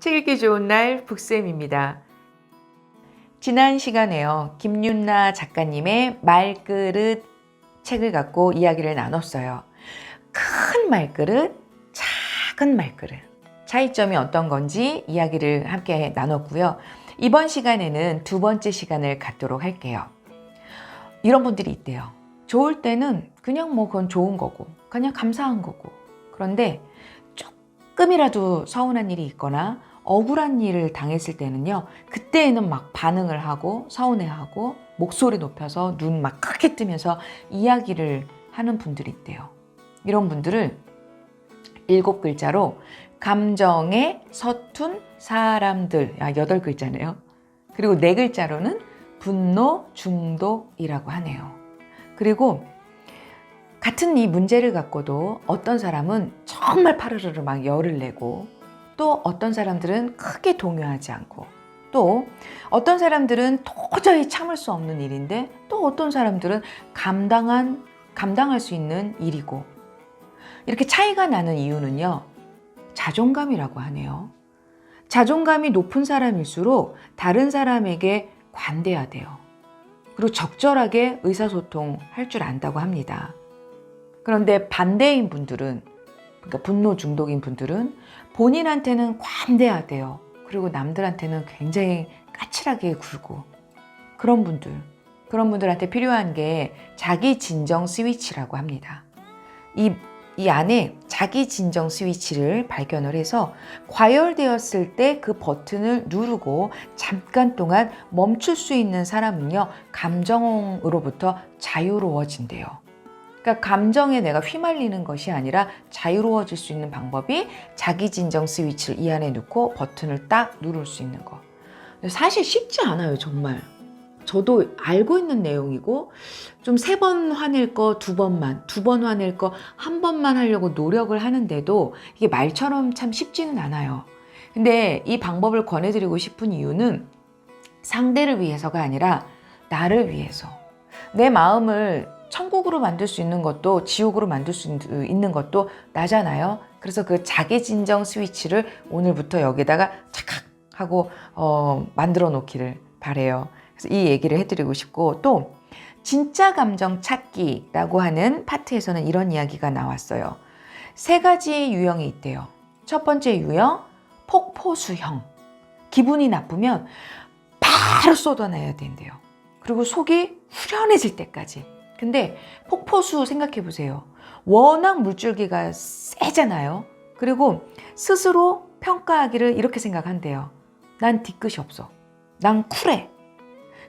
책 읽기 좋은 날 북쌤입니다. 지난 시간에요. 김윤나 작가님의 말그릇 책을 갖고 이야기를 나눴어요. 큰 말그릇, 작은 말그릇. 차이점이 어떤 건지 이야기를 함께 나눴고요. 이번 시간에는 두 번째 시간을 갖도록 할게요. 이런 분들이 있대요. 좋을 때는 그냥 그건 좋은 거고, 그냥 감사한 거고. 그런데 조금이라도 서운한 일이 있거나 억울한 일을 당했을 때는요, 그때에는 막 반응을 하고 서운해하고 목소리 높여서 눈 막 크게 뜨면서 이야기를 하는 분들이 있대요. 이런 분들을 7글자로 감정에 서툰 사람들, 8글자네요. 그리고 4글자로는 분노 중독이라고 하네요. 그리고 같은 이 문제를 갖고도 어떤 사람은 정말 파르르르 막 열을 내고, 또 어떤 사람들은 크게 동요하지 않고, 또 어떤 사람들은 도저히 참을 수 없는 일인데, 또 어떤 사람들은 감당할 수 있는 일이고, 이렇게 차이가 나는 이유는요, 자존감이라고 하네요. 자존감이 높은 사람일수록 다른 사람에게 관대하대요. 그리고 적절하게 의사소통할 줄 안다고 합니다. 그런데 반대인 분들은, 그러니까 분노 중독인 분들은 본인한테는 관대하대요. 그리고 남들한테는 굉장히 까칠하게 굴고. 그런 분들한테 필요한 게 자기 진정 스위치라고 합니다. 이 안에 자기 진정 스위치를 발견을 해서 과열되었을 때 그 버튼을 누르고 잠깐 동안 멈출 수 있는 사람은요, 감정으로부터 자유로워진대요. 그러니까 감정에 내가 휘말리는 것이 아니라 자유로워질 수 있는 방법이 자기 진정 스위치를 이 안에 넣고 버튼을 딱 누를 수 있는 거. 사실 쉽지 않아요, 정말. 저도 알고 있는 내용이고, 좀 3번 화낼 거 2번만, 2번 화낼 거 1번만 하려고 노력을 하는데도 이게 말처럼 참 쉽지는 않아요. 근데 이 방법을 권해드리고 싶은 이유는 상대를 위해서가 아니라 나를 위해서. 내 마음을 천국으로 만들 수 있는 것도 지옥으로 만들 수 있는 것도 나잖아요. 그래서 그 자기 진정 스위치를 오늘부터 여기다가 착각 하고 만들어 놓기를 바래요. 그래서 이 얘기를 해드리고 싶고, 또 진짜 감정 찾기라고 하는 파트에서는 이런 이야기가 나왔어요. 3가지 유형이 있대요. 첫 번째 유형, 폭포수형. 기분이 나쁘면 바로 쏟아내야 된대요. 그리고 속이 후련해질 때까지. 근데 폭포수 생각해 보세요. 워낙 물줄기가 세잖아요. 그리고 스스로 평가하기를 이렇게 생각한대요. 난 뒤끝이 없어. 난 쿨해.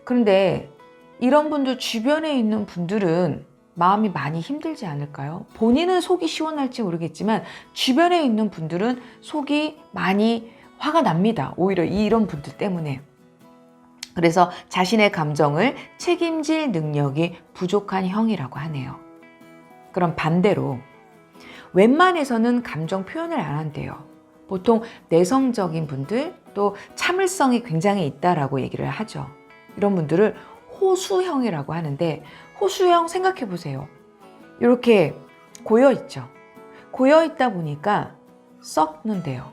그런데 이런 분들, 주변에 있는 분들은 마음이 많이 힘들지 않을까요? 본인은 속이 시원할지 모르겠지만 주변에 있는 분들은 속이 많이 화가 납니다. 오히려 이런 분들 때문에. 그래서 자신의 감정을 책임질 능력이 부족한 형이라고 하네요. 그럼 반대로 웬만해서는 감정 표현을 안 한대요. 보통 내성적인 분들, 또 참을성이 굉장히 있다라고 얘기를 하죠. 이런 분들을 호수형이라고 하는데, 호수형 생각해 보세요. 이렇게 고여있죠. 고여있다 보니까 썩는데요.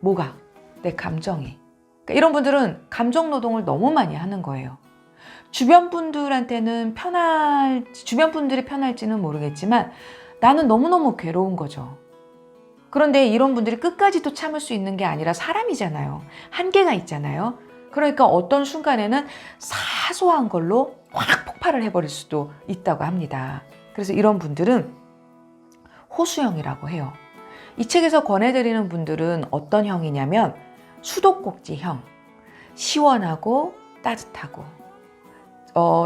뭐가? 내 감정이. 그러니까 이런 분들은 감정 노동을 너무 많이 하는 거예요. 주변 분들이 편할지는 모르겠지만 나는 너무너무 괴로운 거죠. 그런데 이런 분들이 끝까지 또 참을 수 있는 게 아니라 사람이잖아요. 한계가 있잖아요. 그러니까 어떤 순간에는 사소한 걸로 확 폭발을 해버릴 수도 있다고 합니다. 그래서 이런 분들은 호수형이라고 해요. 이 책에서 권해드리는 분들은 어떤 형이냐면 수도꼭지형. 시원하고 따뜻하고,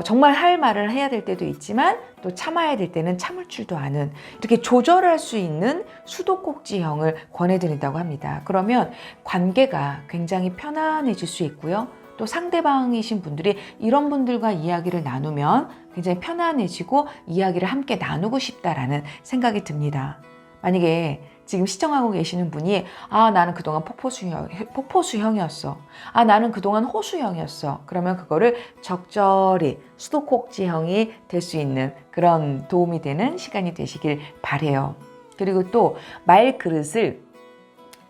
정말 할 말을 해야 될 때도 있지만 또 참아야 될 때는 참을 줄도 아는, 이렇게 조절할 수 있는 수도꼭지형을 권해드린다고 합니다. 그러면 관계가 굉장히 편안해질 수 있고요. 또 상대방이신 분들이 이런 분들과 이야기를 나누면 굉장히 편안해지고 이야기를 함께 나누고 싶다라는 생각이 듭니다. 만약에 지금 시청하고 계시는 분이 나는 그동안 폭포수형이었어. 나는 그동안 호수형이었어. 그러면 그거를 적절히 수도꼭지형이 될 수 있는 그런 도움이 되는 시간이 되시길 바래요. 그리고 또 말그릇을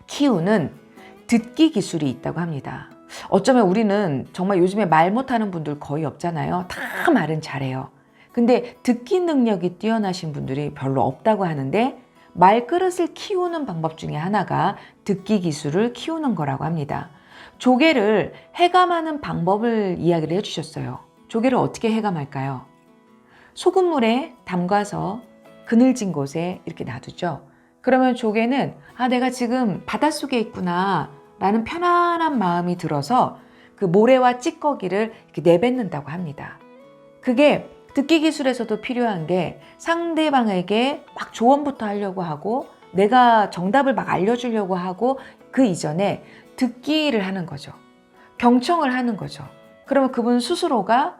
키우는 듣기 기술이 있다고 합니다. 어쩌면 우리는 정말 요즘에 말 못하는 분들 거의 없잖아요. 다 말은 잘해요. 근데 듣기 능력이 뛰어나신 분들이 별로 없다고 하는데 말그릇을 키우는 방법 중에 하나가 듣기 기술을 키우는 거라고 합니다. 조개를 해감하는 방법을 이야기를 해주셨어요. 조개를 어떻게 해감할까요? 소금물에 담가서 그늘진 곳에 이렇게 놔두죠. 그러면 조개는 내가 지금 바닷속에 있구나 라는 편안한 마음이 들어서 그 모래와 찌꺼기를 이렇게 내뱉는다고 합니다. 그게 듣기 기술에서도 필요한 게 상대방에게 막 조언부터 하려고 하고 내가 정답을 막 알려주려고 하고 그 이전에 듣기를 하는 거죠. 경청을 하는 거죠. 그러면 그분 스스로가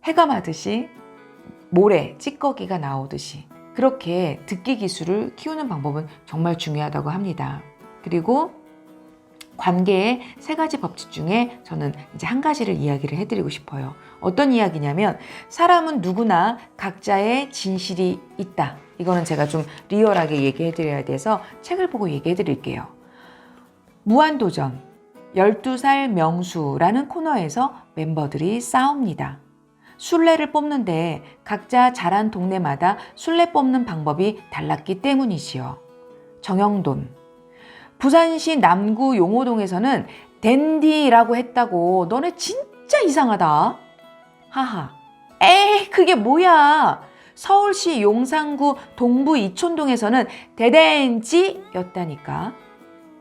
해감하듯이 모래, 찌꺼기가 나오듯이 그렇게 듣기 기술을 키우는 방법은 정말 중요하다고 합니다. 그리고 관계의 3가지 법칙 중에 저는 이제 한 가지를 이야기를 해드리고 싶어요. 어떤 이야기냐면 사람은 누구나 각자의 진실이 있다. 이거는 제가 좀 리얼하게 얘기해드려야 돼서 책을 보고 얘기해드릴게요. 무한도전 12살 명수라는 코너에서 멤버들이 싸웁니다. 술래를 뽑는데 각자 자란 동네마다 술래 뽑는 방법이 달랐기 때문이지요. 정영돈 부산시 남구 용호동에서는 댄디라고 했다고. 너네 진짜 이상하다. 하하. 에이, 그게 뭐야. 서울시 용산구 동부 이촌동에서는 대댄지였다니까.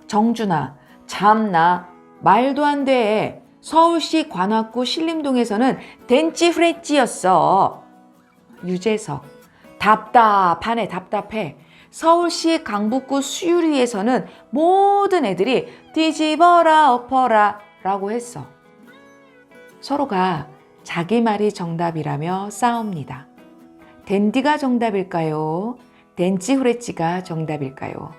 정준아, 참나. 말도 안 돼. 서울시 관악구 신림동에서는 댄지 후레찌였어. 유재석, 답답하네, 답답해. 서울시 강북구 수유리에서는 모든 애들이 뒤집어라 엎어라 라고 했어. 서로가 자기 말이 정답이라며 싸웁니다. 댄디가 정답일까요? 댄지 후레찌가 정답일까요?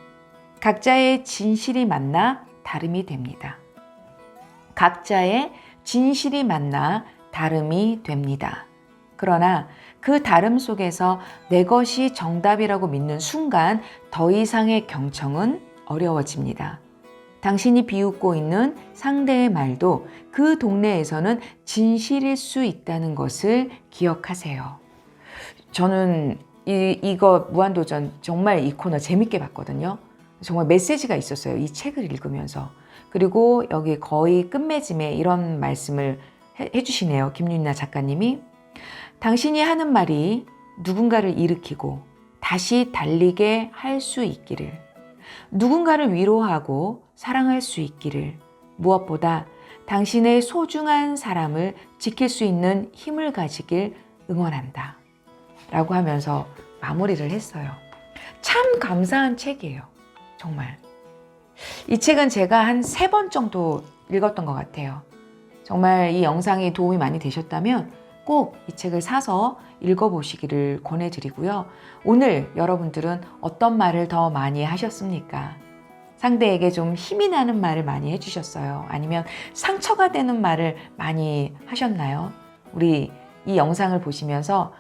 각자의 진실이 만나 다름이 됩니다. 각자의 진실이 만나 다름이 됩니다. 그러나 그 다름 속에서 내 것이 정답이라고 믿는 순간 더 이상의 경청은 어려워집니다. 당신이 비웃고 있는 상대의 말도 그 동네에서는 진실일 수 있다는 것을 기억하세요. 저는 이거 무한도전 정말 이 코너 재밌게 봤거든요. 정말 메시지가 있었어요. 이 책을 읽으면서. 그리고 여기 거의 끝맺음에 이런 말씀을 해주시네요. 김윤나 작가님이. 당신이 하는 말이 누군가를 일으키고 다시 달리게 할 수 있기를, 누군가를 위로하고 사랑할 수 있기를, 무엇보다 당신의 소중한 사람을 지킬 수 있는 힘을 가지길 응원한다. 라고 하면서 마무리를 했어요. 참 감사한 책이에요. 정말. 이 책은 제가 한 3번 정도 읽었던 것 같아요. 정말 이 영상이 도움이 많이 되셨다면 꼭 이 책을 사서 읽어보시기를 권해드리고요. 오늘 여러분들은 어떤 말을 더 많이 하셨습니까? 상대에게 좀 힘이 나는 말을 많이 해주셨어요? 아니면 상처가 되는 말을 많이 하셨나요? 우리 이 영상을 보시면서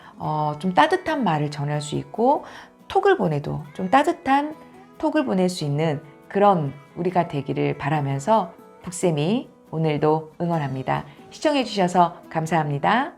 좀 따뜻한 말을 전할 수 있고 톡을 보내도 좀 따뜻한 톡을 보낼 수 있는 그런 우리가 되기를 바라면서 북쌤이 오늘도 응원합니다. 시청해 주셔서 감사합니다.